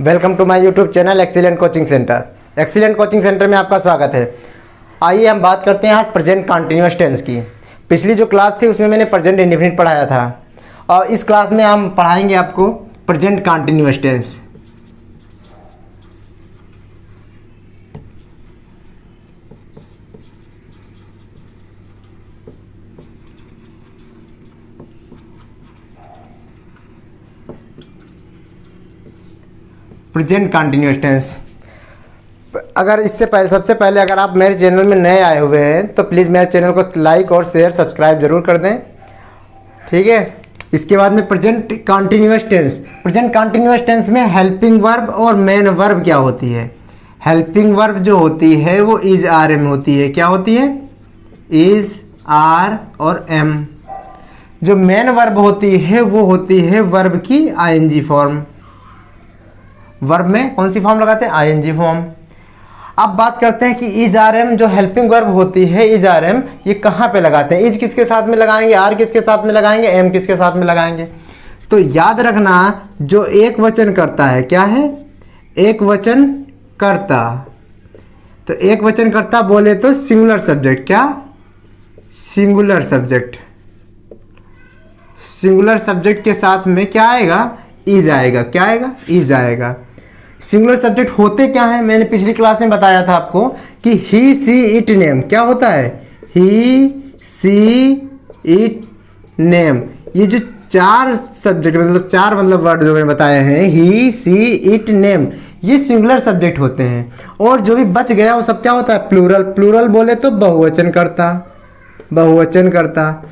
Welcome to my YouTube channel excellent coaching centre. Excellent coaching centre में आपका स्वागत है। आइए हम बात करते हैं आज प्रेजेंट कंटिन्यूअस टेंस की। पिछली जो क्लास थी उसमें मैंने प्रेजेंट इंडेफिनिट पढ़ाया था और इस क्लास में हम पढ़ाएंगे आपको present continuous tense. Present continuous tense. अगर इससे पहले सबसे पहले अगर आप मेरे चैनल में नए आए हुए हैं तो प्लीज़ मेरे चैनल को लाइक और शेयर सब्सक्राइब जरूर कर दें, ठीक है। इसके बाद में present continuous tense. Present continuous tense में हेल्पिंग वर्ब और मेन वर्ब क्या होती है। हेल्पिंग वर्ब जो होती है वो इज आर एम होती है। क्या होती है? इज आर और एम। जो मेन वर्ब होती है वो होती है वर्ब की आईएनजी फॉर्म। वर्ब में कौन सी फॉर्म लगाते हैं? ING form. अब बात करते हैं कि इज आर एम जो हेल्पिंग वर्ब होती है इज आर एम ये कहाँ पे लगाते हैं। इज किसके साथ में लगाएंगे, आर किसके साथ में लगाएंगे, एम किसके साथ में लगाएंगे। तो याद रखना जो एक वचन करता है क्या है? एक वचन करता। तो एक वचन करता बोले तो सिंगुलर सब्जेक्ट। क्या? Singular subject. सिंगुलर सब्जेक्ट के साथ में क्या आएगा? इज आएगा। क्या आएगा? इज आएगा। सिंगुलर सब्जेक्ट होते क्या है? मैंने पिछली क्लास में बताया था आपको कि ही सी इट नेम क्या होता है? ही सी इट नेम। ये जो चार सब्जेक्ट मतलब वर्ड जो मैंने बताए हैं ही सी इट नेम ये सिंगुलर सब्जेक्ट होते हैं। और जो भी बच गया वो सब क्या होता है? प्लूरल। प्लूरल बोले तो बहुवचन करता। बहुवचन करता।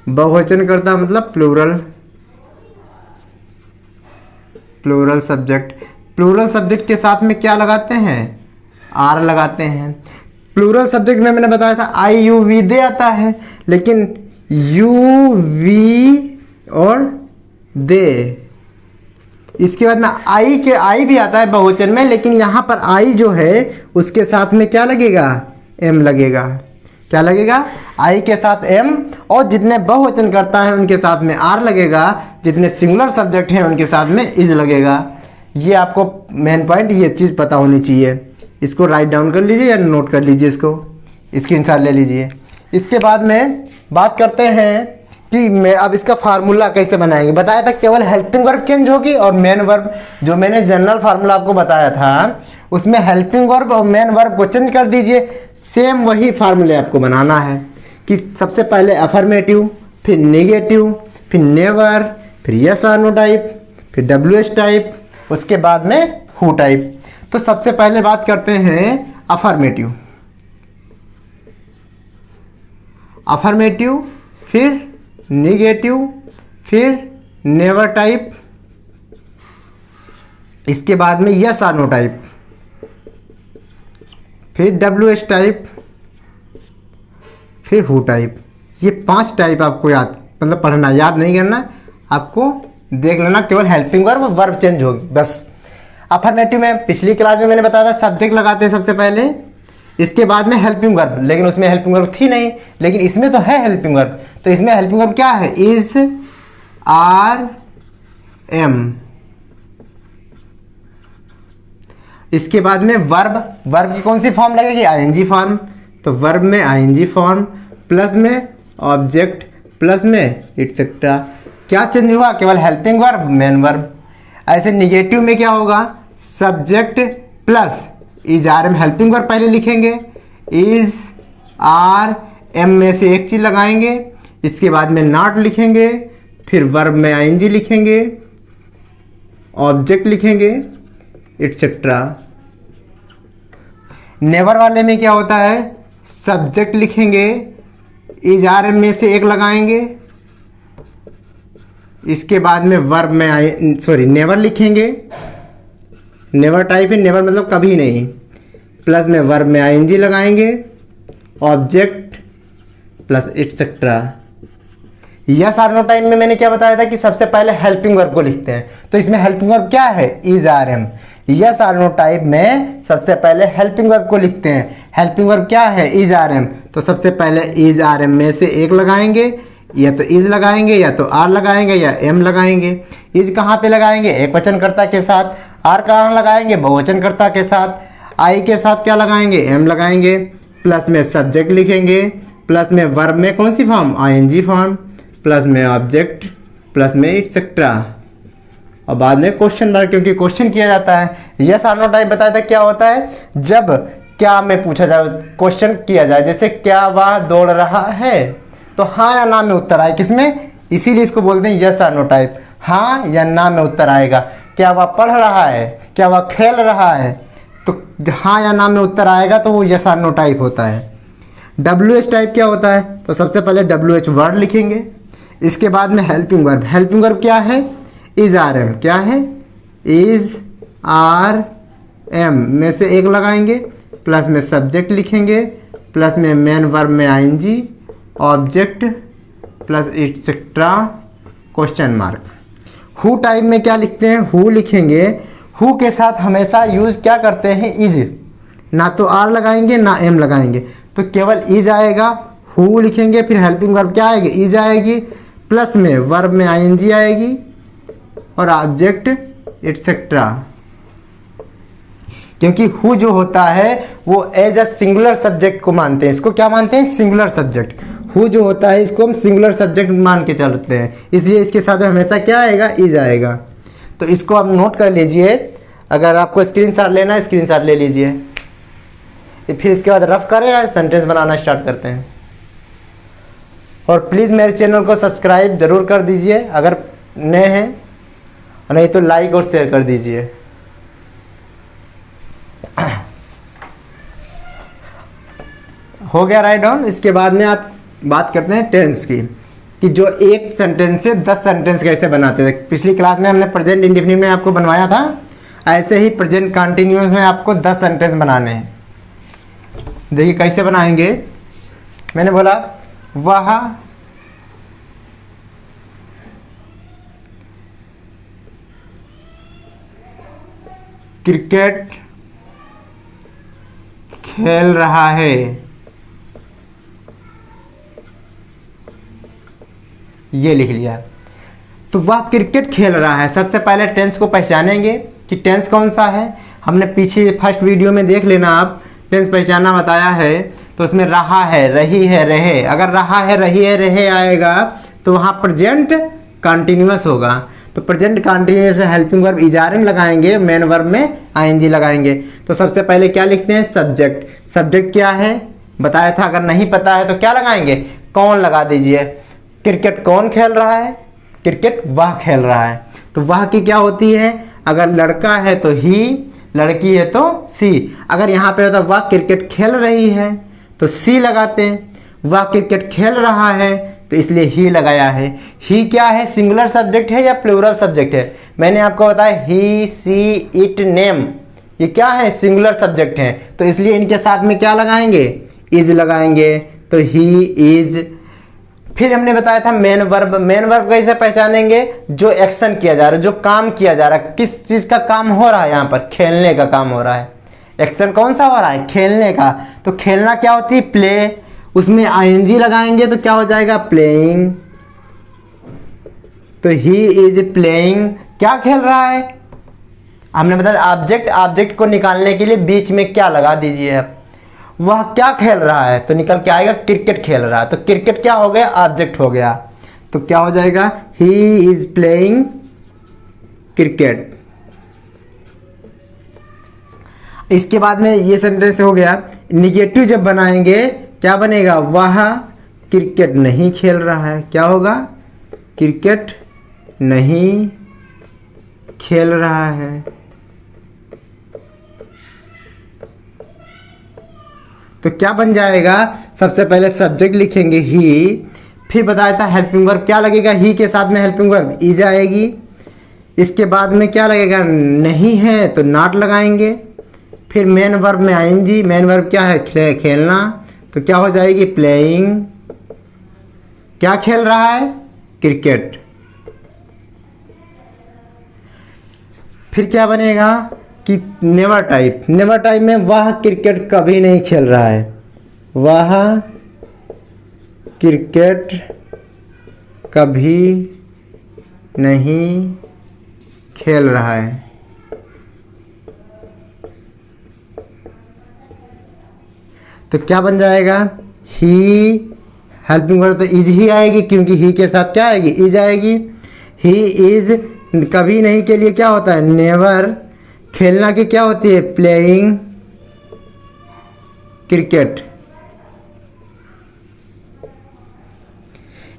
बहुवचन करता मतलब plural. Plural subject. Plural subject के साथ में क्या लगाते हैं? आर लगाते हैं। प्लूरल सब्जेक्ट में मैंने बताया था आई यू वी दे आता है, लेकिन यू वी और दे। इसके बाद में आई भी आता है बहुवचन में, लेकिन यहाँ पर आई जो है उसके साथ में क्या लगेगा? एम लगेगा। क्या लगेगा? आई के साथ एम। और जितने बहुवचन करता है उनके साथ में आर लगेगा, जितने सिंगुलर सब्जेक्ट हैं उनके साथ में इज लगेगा। ये आपको मेन पॉइंट ये चीज़ पता होनी चाहिए। इसको राइट डाउन कर लीजिए या नोट कर लीजिए, इसको स्क्रीनशॉट ले लीजिए। इसके बाद में बात करते हैं कि मैं अब इसका फार्मूला कैसे बनाएंगे। बताया था केवल हेल्पिंग वर्ब चेंज होगी और मेन वर्ब। जो मैंने जनरल फार्मूला आपको बताया था उसमें हेल्पिंग वर्ब और मेन वर्ब को चेंज कर दीजिए। सेम वही फार्मूले आपको बनाना है कि सबसे पहले अफर्मेटिव, फिर नेगेटिव, फिर नेवर, फिर यस और नो टाइप, फिर डब्ल्यू टाइप, उसके बाद में हु टाइप। तो सबसे पहले बात करते हैं अफर्मेटिव। अफर्मेटिव, फिर नेगेटिव, फिर नेवर टाइप, इसके बाद में यस और नो टाइप, फिर डब्ल्यू एच टाइप, फिर हु टाइप। ये 5 टाइप आपको मतलब पढ़ना, याद नहीं करना, आपको देख लेना। केवल हेल्पिंग वर्ब चेंज होगी बस। अफर्मेटिव में पिछली क्लास में मैंने बताया था सब्जेक्ट लगाते हैं सबसे पहले, इसके बाद में हेल्पिंग वर्ब, लेकिन उसमें हेल्पिंग वर्ब थी नहीं, लेकिन इसमें तो है हेल्पिंग वर्ब। तो इसमें हेल्पिंग वर्ब क्या है? Is are am. इसके बाद में वर्ब की कौन सी फॉर्म लगेगी? ING form. तो वर्ब में आईएनजी फॉर्म प्लस में ऑब्जेक्ट प्लस में एटसेट्रा। क्या चेंज हुआ? केवल हेल्पिंग वर्ब मेन वर्ब। ऐसे निगेटिव में क्या होगा? Subject plus is are am. Helping verb पहले लिखेंगे, इज आर एम में से एक चीज लगाएंगे, इसके बाद में नॉट लिखेंगे, फिर वर्ब में आईएनजी लिखेंगे, ऑब्जेक्ट लिखेंगे एटसेट्रा। नेवर वाले में क्या होता है? सब्जेक्ट लिखेंगे, इज आर एम में से एक लगाएंगे, इसके बाद में वर्ब में नेवर लिखेंगे। नेवर टाइप है, नेवर मतलब कभी नहीं, प्लस में वर्ब में आईएनजी लगाएंगे, ऑब्जेक्ट प्लस एटसेट्रा। यस और नो टाइम में मैंने क्या बताया था कि सबसे पहले हेल्पिंग वर्ब को लिखते हैं। तो इसमें हेल्पिंग वर्ब क्या है? Is are am. यस और नो टाइप में सबसे पहले हेल्पिंग वर्ब को लिखते हैं। हेल्पिंग वर्ब क्या है? Is are am. तो सबसे पहले इज आर एम में से एक लगाएंगे, या तो इज लगाएंगे या तो आर लगाएंगे या एम लगाएंगे। इज कहाँ पे लगाएंगे? एक वचनकर्ता के साथ। आर कहाँ लगाएंगे? बहुवचनकर्ता के साथ। आई के साथ क्या लगाएंगे? एम लगाएंगे। प्लस में सब्जेक्ट लिखेंगे, प्लस में वर्ब में कौन सी फॉर्म? आईएनजी फॉर्म, प्लस में ऑब्जेक्ट, प्लस में एटसेट्रा, और बाद में क्वेश्चन मार्क, क्योंकि क्वेश्चन किया जाता है। यस आर नो टाइप बताया था क्या होता है? जब क्या में पूछा जाए, क्वेश्चन किया जाए, जैसे क्या वह दौड़ रहा है, तो हाँ या ना में उत्तर आए। किसमें? इसीलिए इसको बोलते हैं यस आर नो टाइप। हाँ या ना में उत्तर आएगा। क्या वह पढ़ रहा है, क्या वह खेल रहा है, तो हाँ या ना में उत्तर आएगा, तो वो यस आर नो टाइप होता है। WH टाइप क्या होता है? तो सबसे पहले WH वर्ड लिखेंगे, इसके बाद में हेल्पिंग वर्ब। हेल्पिंग वर्ब क्या है? Is are am. क्या है? इज आर एम में से एक लगाएंगे, प्लस में सब्जेक्ट लिखेंगे, प्लस में मेन वर्ब में ING, object, plus etcetera, question mark. Who type में क्या लिखते हैं? हु लिखेंगे। हु के साथ हमेशा यूज क्या करते हैं? इज। ना तो आर लगाएंगे ना एम लगाएंगे, तो केवल इज आएगा। हु लिखेंगे, फिर हेल्पिंग वर्ब क्या आएगी? इज आएगी, प्लस में वर्ब में आईएनजी आएगी और ऑब्जेक्ट एटसेट्रा। क्योंकि हु जो होता है वो एज अ सिंगुलर सब्जेक्ट को मानते हैं। इसको क्या मानते हैं? Singular subject. हु जो होता है इसको हम सिंगुलर सब्जेक्ट मान के चलते हैं, इसलिए इसके साथ हमेशा क्या आएगा? इज आएगा। तो इसको आप नोट कर लीजिए। अगर आपको स्क्रीनशॉट लेना है, स्क्रीनशॉट ले लीजिए। फिर इसके बाद रफ करें और सेंटेंस बनाना स्टार्ट करते हैं। और प्लीज़ मेरे चैनल को सब्सक्राइब जरूर कर दीजिए अगर नए हैं, और नहीं तो लाइक और शेयर कर दीजिए। हो गया राइट डाउन। इसके बाद में आप बात करते हैं टेंस की, कि जो एक सेंटेंस से 10 सेंटेंस कैसे बनाते थे। पिछली क्लास में हमने प्रेजेंट इंडेफिनिट में आपको बनवाया था, ऐसे ही प्रेजेंट कंटिन्यूअस में आपको 10 सेंटेंस बनाने हैं। देखिए कैसे बनाएंगे। मैंने बोला वह क्रिकेट खेल रहा है। ये लिख लिया। तो वह क्रिकेट खेल रहा है। सबसे पहले टेंस को पहचानेंगे कि टेंस कौन सा है। हमने पीछे फर्स्ट वीडियो में देख लेना, आप टेंस पहचानना बताया है। तो उसमें रहा है, रही है, रहे। अगर रहा है, रही है, रहे आएगा तो वहाँ प्रेजेंट कंटिन्यूअस होगा। तो प्रेजेंट कंटिन्यूअस में हेल्पिंग वर्ब इजारम लगाएंगे, मेन वर्ब में आईएनजी लगाएंगे। तो सबसे पहले क्या लिखते हैं? सब्जेक्ट। सब्जेक्ट क्या है बताया था। अगर नहीं पता है तो क्या लगाएंगे? कौन लगा दीजिए। क्रिकेट कौन खेल रहा है? क्रिकेट वह खेल रहा है। तो वह की क्या होती है? अगर लड़का है तो ही, लड़की है तो सी। अगर यहाँ पे होता वह क्रिकेट खेल रही है तो सी लगाते हैं। वह क्रिकेट खेल रहा है तो इसलिए ही लगाया है। ही क्या है? सिंगुलर सब्जेक्ट है या प्लूरल सब्जेक्ट है? मैंने आपको बताया ही, सी, इट, नेम, ये क्या है? सिंगुलर सब्जेक्ट है। तो इसलिए इनके साथ में क्या लगाएंगे? इज लगाएंगे। तो ही इज। फिर हमने बताया था मेन वर्ब। मेन वर्ब कैसे पहचानेंगे? जो एक्शन किया जा रहा है, जो काम किया जा रहा है। किस चीज का काम हो रहा है? यहाँ पर खेलने का काम हो रहा है। एक्शन कौन सा हो रहा है? खेलने का। तो खेलना क्या होती है? प्ले। उसमें आईएनजी लगाएंगे तो क्या हो जाएगा? प्लेइंग। तो ही इज प्लेइंग। क्या खेल रहा है? हमने बताया ऑब्जेक्ट। ऑब्जेक्ट को निकालने के लिए बीच में क्या लगा दीजिए आप। वह क्या खेल रहा है तो निकल के आएगा क्रिकेट खेल रहा है। तो क्रिकेट क्या हो गया? ऑब्जेक्ट हो गया। तो क्या हो जाएगा? He is playing cricket. इसके बाद में ये सेंटेंस हो गया। निगेटिव जब बनाएंगे क्या बनेगा? वह क्रिकेट नहीं खेल रहा है। क्या होगा? क्रिकेट नहीं खेल रहा है। तो क्या बन जाएगा? सबसे पहले सब्जेक्ट लिखेंगे ही, फिर बताया था हेल्पिंग वर्ब क्या लगेगा? ही के साथ में हेल्पिंग वर्ब इज आएगी। इसके बाद में क्या लगेगा? नहीं है तो नॉट लगाएंगे। फिर मेन वर्ब में आएंगी। मेन वर्ब क्या है? खेलना। तो क्या हो जाएगी? प्लेइंग। क्या खेल रहा है? क्रिकेट। फिर क्या बनेगा कि नेवर टाइप। नेवर टाइप में वह क्रिकेट कभी नहीं खेल रहा है। वह क्रिकेट कभी नहीं खेल रहा है। तो क्या बन जाएगा, ही, हेल्पिंग वर्ब तो इज ही आएगी क्योंकि ही के साथ क्या आएगी, इज आएगी। ही इज कभी नहीं के लिए क्या होता है, नेवर। खेलना की क्या होती है, प्लेइंग क्रिकेट।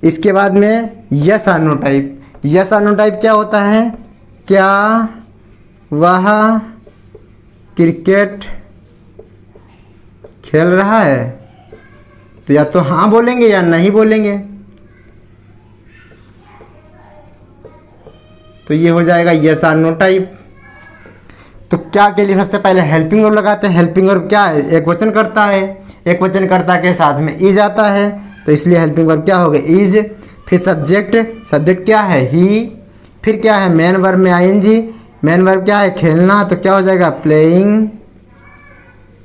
इसके बाद में यस और नो टाइप। यस और नो टाइप क्या होता है, क्या वह क्रिकेट खेल रहा है। तो या तो हाँ बोलेंगे या नहीं बोलेंगे। तो ये हो जाएगा यस और नो टाइप। तो क्या के लिए सबसे पहले हेल्पिंग वर्ब लगाते हैं। हेल्पिंग वर्ब क्या है, एक वचन करता है, एक वचन कर्ता के साथ में इज आता है, तो इसलिए हेल्पिंग वर्ब क्या हो गया, इज। फिर सब्जेक्ट, सब्जेक्ट क्या है, ही। फिर क्या है, मेन वर्ब में आईएनजी। मेन वर्ब क्या है, खेलना, तो क्या हो जाएगा, प्लेइंग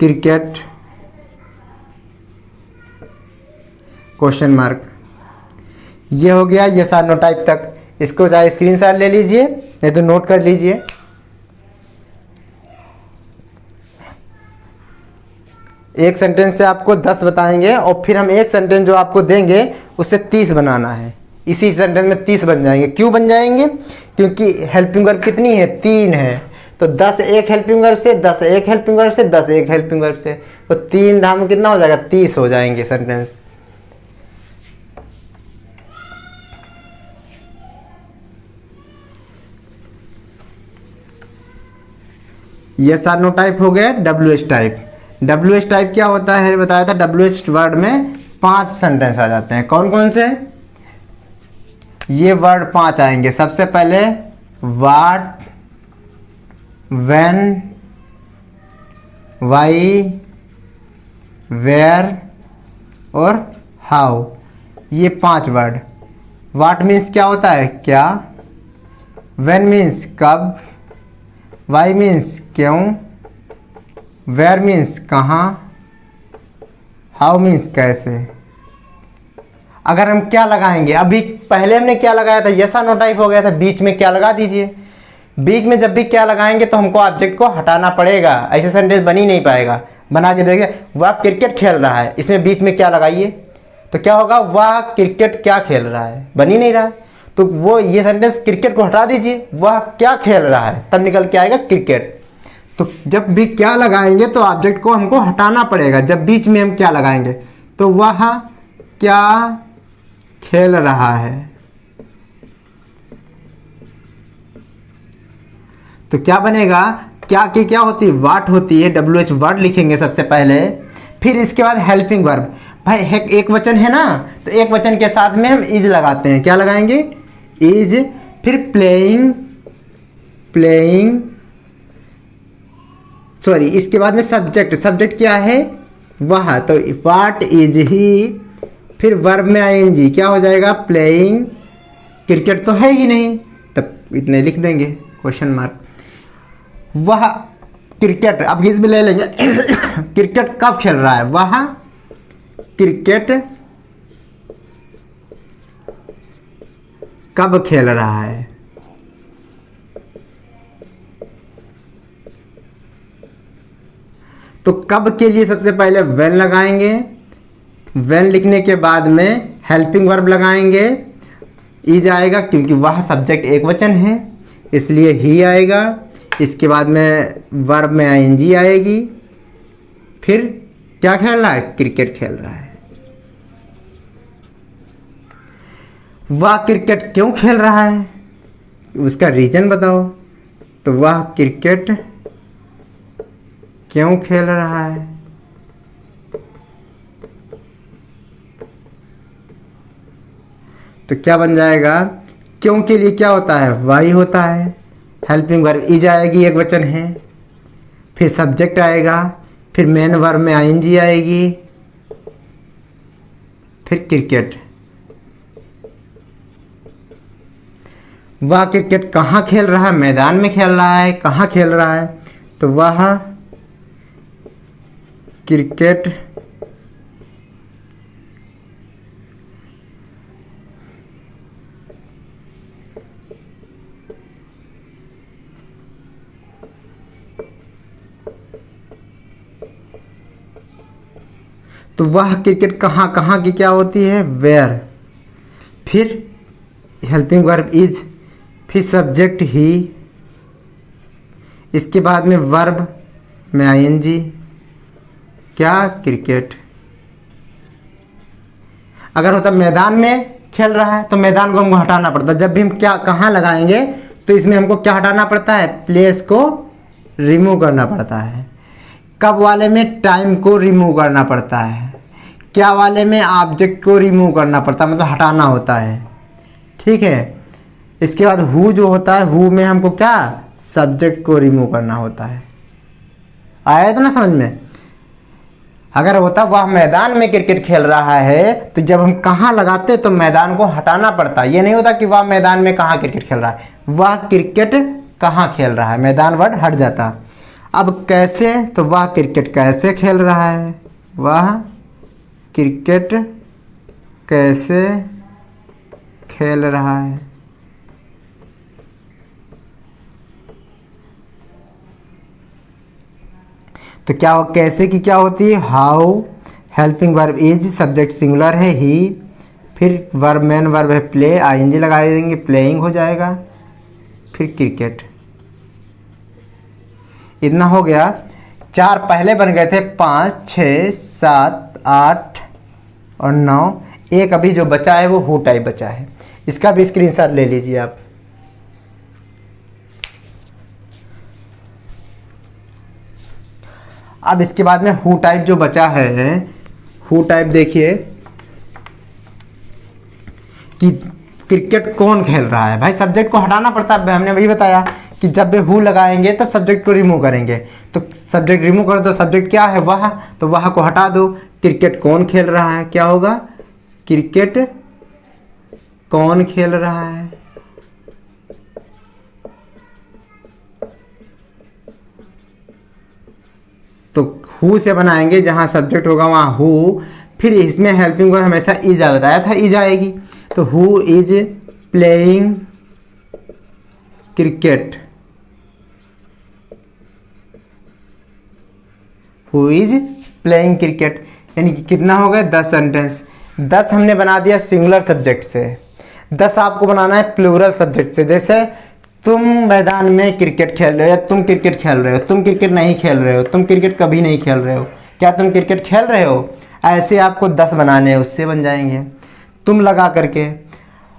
क्रिकेट क्वेश्चन मार्क। ये हो गया यस और नो टाइप तक। इसको चाहे स्क्रीनशॉट ले लीजिए नहीं तो नोट कर लीजिए। एक सेंटेंस से आपको 10 बताएंगे और फिर हम एक सेंटेंस जो आपको देंगे उससे 30 बनाना है। इसी सेंटेंस में 30 बन जाएंगे। क्यों बन जाएंगे, क्योंकि हेल्पिंग वर्ब कितनी है, 3 है। तो 10 एक हेल्पिंग वर्ब से, 10 एक हेल्पिंग वर्ब से, 10 एक हेल्पिंग वर्ब से, तो 3 धाम कितना हो जाएगा, 30 हो जाएंगे सेंटेंस। यस और नो टाइप हो गया। W H type. W H type क्या होता है बताया था। डब्ल्यू एच वर्ड में 5 सेंटेंस आ जाते हैं। कौन कौन से, ये वर्ड 5 आएंगे। सबसे पहले व्हाट, व्हेन, वाई, वेयर और हाउ। ये 5 वर्ड। व्हाट मीन्स क्या होता है, क्या। व्हेन मीन्स कब। वाई मीन्स क्यों। वेयर मीन्स कहाँ। हाउ मीन्स कैसे। अगर हम क्या लगाएंगे, अभी पहले हमने क्या लगाया था, यस और नो टाइप हो गया था, बीच में क्या लगा दीजिए। बीच में जब भी क्या लगाएंगे तो हमको ऑब्जेक्ट को हटाना पड़ेगा, ऐसे सेंटेंस बन ही नहीं पाएगा। बना के देखिए, वह क्रिकेट खेल रहा है, इसमें बीच में क्या लगाइए तो क्या होगा, वह क्रिकेट क्या खेल रहा है, बन ही नहीं रहा है। तो वो ये सेंटेंस क्रिकेट को हटा दीजिए, वह क्या खेल रहा है, तब निकल के आएगा क्रिकेट। तो जब भी क्या लगाएंगे तो ऑब्जेक्ट को हमको हटाना पड़ेगा। जब बीच में हम क्या लगाएंगे तो वह क्या खेल रहा है। तो क्या बनेगा, क्या की क्या होती है, वाट होती है। डब्ल्यू एच वर्ड लिखेंगे सबसे पहले, फिर इसके बाद हेल्पिंग वर्ब। भाई एक वचन है ना, तो एक वचन के साथ में हम इज लगाते हैं। क्या लगाएंगे, इज। फिर प्लेइंग, प्लेइंग सॉरी, इसके बाद में सब्जेक्ट। सब्जेक्ट क्या है, वह, तो व्हाट इज ही। फिर वर्ब में आईएनजी, क्या हो जाएगा, प्लेइंग क्रिकेट। तो है ही नहीं, तब इतने लिख देंगे क्वेश्चन मार्क। वह क्रिकेट, अब हिज में ले लेंगे क्रिकेट कब खेल रहा है, वह क्रिकेट कब खेल रहा है। तो कब के लिए सबसे पहले व्हेन लगाएंगे। व्हेन लिखने के बाद में हेल्पिंग वर्ब लगाएंगे, इज आएगा क्योंकि वह सब्जेक्ट एक वचन है इसलिए ही आएगा। इसके बाद में वर्ब में आईएनजी आएगी। फिर क्या खेल रहा है, क्रिकेट खेल रहा है। वह क्रिकेट क्यों खेल रहा है, उसका रीजन बताओ। तो वह क्रिकेट क्यों खेल रहा है। तो क्या बन जाएगा, क्यों के लिए क्या होता है, वाई होता है। हेल्पिंग वर्ब इज आएगी, एक वचन है। फिर सब्जेक्ट आएगा, फिर मेन वर्ब में आईएनजी आएगी, फिर क्रिकेट। वह क्रिकेट कहाँ खेल रहा है, मैदान में खेल रहा है। कहाँ खेल रहा है, तो वह क्रिकेट तो वह क्रिकेट कहाँ कहाँ की क्या होती है, वेयर। फिर हेल्पिंग वर्ब इज, फिर सब्जेक्ट ही, इसके बाद में वर्ब में आईएनजी, क्या, क्रिकेट। अगर होता मैदान में खेल रहा है तो मैदान को हमको हटाना पड़ता है। जब भी हम क्या कहाँ लगाएंगे तो इसमें हमको क्या हटाना पड़ता है, प्लेस को रिमूव करना पड़ता है। कब वाले में टाइम को रिमूव करना पड़ता है, क्या वाले में ऑब्जेक्ट को रिमूव करना पड़ता है, मतलब हटाना होता है। ठीक है। इसके बाद हु जो होता है, हु में हमको क्या, सब्जेक्ट को रिमूव करना होता है। आया था ना समझ में। अगर होता वह मैदान में क्रिकेट खेल रहा है तो जब हम कहाँ लगाते तो मैदान को हटाना पड़ता। ये नहीं होता कि वह मैदान में कहाँ क्रिकेट खेल रहा है, वह क्रिकेट कहाँ खेल रहा है, मैदान वर्ड हट जाता। अब कैसे, तो वह क्रिकेट कैसे खेल रहा है, वह क्रिकेट कैसे खेल रहा है। तो क्या हो, कैसे की क्या होती है, how, helping verb is, subject singular है ही, फिर वर्ब मेन वर्ब है प्ले, आईएनजी लगा देंगे, प्लेइंग हो जाएगा, फिर क्रिकेट। इतना हो गया। 4 पहले बन गए थे, 5, 6, 7, 8 और 9। एक अभी जो बचा है वो हु टाइप बचा है, इसका भी स्क्रीनशॉट ले लीजिए आप। अब इसके बाद में हु टाइप जो बचा है, हु टाइप देखिए कि क्रिकेट कौन खेल रहा है। भाई सब्जेक्ट को हटाना पड़ता है, हमने वही बताया कि जब भी हु लगाएंगे तब सब्जेक्ट को रिमूव करेंगे। तो सब्जेक्ट रिमूव कर दो, सब्जेक्ट क्या है, वह, तो वह को हटा दो। क्रिकेट कौन खेल रहा है, क्या होगा, क्रिकेट कौन खेल रहा है। तो हु से बनाएंगे, जहां सब्जेक्ट होगा वहां हु, फिर इसमें हेल्पिंग वर्ब हमेशा इज बताया था, इज आएगी। तो who is playing cricket, who is playing cricket, यानी कि कितना हो गया, 10 सेंटेंस। 10 हमने बना दिया सिंगुलर सब्जेक्ट से, 10 आपको बनाना है प्लूरल सब्जेक्ट से। जैसे तुम मैदान में क्रिकेट खेल रहे हो, तुम क्रिकेट खेल रहे हो, तुम क्रिकेट नहीं खेल रहे हो, तुम क्रिकेट कभी नहीं खेल रहे हो, क्या तुम क्रिकेट खेल रहे हो, ऐसे आपको 10 बनाने हैं, उससे बन जाएंगे। तुम लगा करके,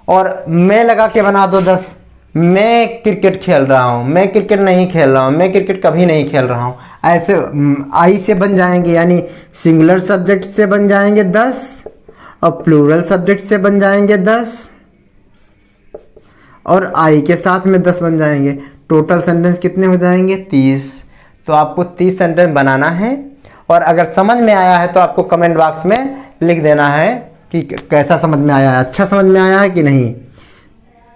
और मैं लगा के बना दो 10, मैं क्रिकेट खेल रहा हूँ, मैं क्रिकेट नहीं खेल रहा हूँ, मैं क्रिकेट कभी नहीं खेल रहा हूँ, ऐसे आई से बन जाएंगे। यानी सिंगुलर सब्जेक्ट से बन जाएंगे 10 और प्लूरल सब्जेक्ट से बन जाएंगे 10 और आई के साथ में 10 बन जाएंगे। टोटल सेंटेंस कितने हो जाएंगे, 30। तो आपको 30 सेंटेंस बनाना है। और अगर समझ में आया है तो आपको कमेंट बॉक्स में लिख देना है कि कैसा समझ में आया है, अच्छा समझ में आया है कि नहीं।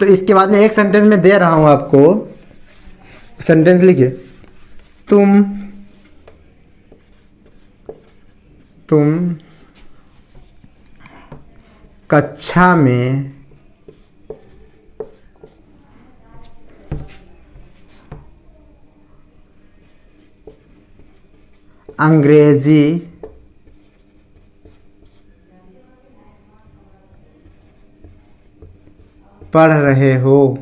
तो इसके बाद में एक सेंटेंस में दे रहा हूं आपको, सेंटेंस लिखिए, तुम कक्षा में अंग्रेजी पढ़ रहे हो।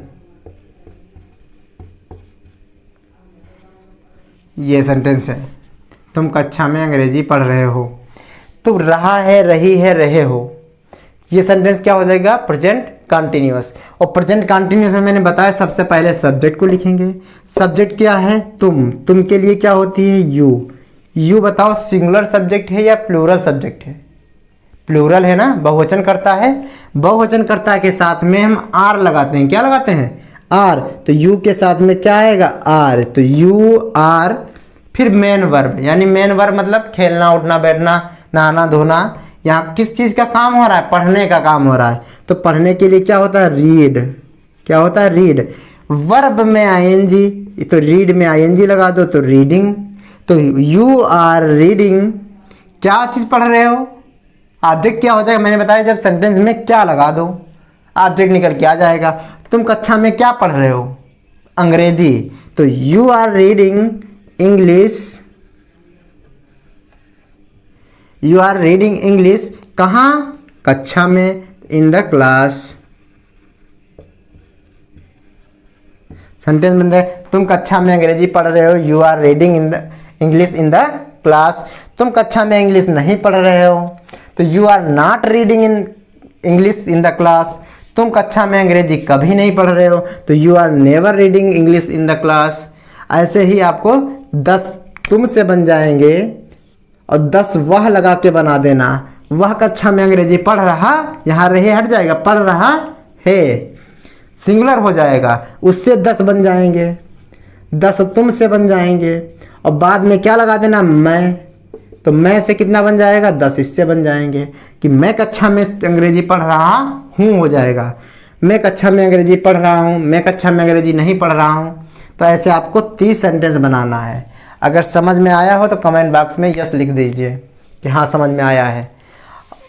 ये सेंटेंस है, तुम कक्षा में अंग्रेजी पढ़ रहे हो। तो रहा है, रही है, रहे हो, ये सेंटेंस क्या हो जाएगा, प्रेजेंट कंटिन्यूअस। और प्रेजेंट कंटिन्यूअस में मैंने बताया सबसे पहले सब्जेक्ट को लिखेंगे। सब्जेक्ट क्या है, तुम के लिए क्या होती है, यू बताओ सिंगुलर सब्जेक्ट है या प्लूरल सब्जेक्ट है, प्लूरल है ना, बहुवचन करता है। बहुवचन करता के साथ में हम आर लगाते हैं, क्या लगाते हैं, आर। तो यू के साथ में क्या आएगा, आर। तो यू आर, फिर मेन वर्ब, यानी मेन वर्ब मतलब खेलना, उठना, बैठना, नहाना, धोना। यहाँ किस चीज़ का काम हो रहा है, पढ़ने का काम हो रहा है। तो पढ़ने के लिए क्या होता है, रीड। क्या होता है, रीड। वर्ब में आईएनजी, तो रीड में आईएनजी लगा दो तो रीडिंग। तो यू आर रीडिंग, क्या चीज़ पढ़ रहे हो। ऑब्जेक्ट क्या हो जाएगा, मैंने बताया जब सेंटेंस में क्या लगा दो ऑब्जेक्ट निकल के आ जाएगा। तुम कक्षा में क्या पढ़ रहे हो, अंग्रेजी। तो you are reading English you are reading English कहाँ, कक्षा में, इन द क्लास। सेंटेंस बन जाए, तुम कक्षा में अंग्रेजी पढ़ रहे हो, you are reading English in the class. तुम कक्षा में इंग्लिश नहीं पढ़ रहे हो, तो you are not reading English in the class. तुम कक्षा में अंग्रेजी कभी नहीं पढ़ रहे हो, तो you are never reading English in the class. ऐसे ही आपको 10 तुम से बन जाएंगे और 10 वह लगा के बना देना। वह कक्षा में अंग्रेजी पढ़ रहा, यहाँ रहे हट जाएगा, पढ़ रहा है, सिंगुलर हो जाएगा, उससे 10 बन जाएंगे, 10 तुम से बन जाएंगे और बाद में क्या लगा देना, मैं। तो मैं से कितना बन जाएगा, 10 इससे बन जाएंगे कि मैं कक्षा में अंग्रेजी पढ़ रहा हूँ हो जाएगा। मैं कक्षा में अंग्रेजी पढ़ रहा हूँ, मैं कक्षा में अंग्रेजी नहीं पढ़ रहा हूँ। तो ऐसे आपको 30 सेंटेंस बनाना है। अगर समझ में आया हो तो कमेंट बॉक्स में यस लिख दीजिए कि हाँ समझ में आया है।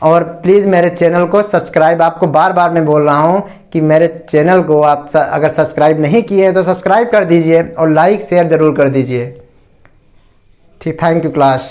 और प्लीज़ मेरे चैनल को सब्सक्राइब, आपको बार बार मैं बोल रहा हूँ कि मेरे चैनल को आप अगर सब्सक्राइब नहीं किए हैं तो सब्सक्राइब कर दीजिए और लाइक शेयर ज़रूर कर दीजिए। ठीक, थैंक यू क्लास।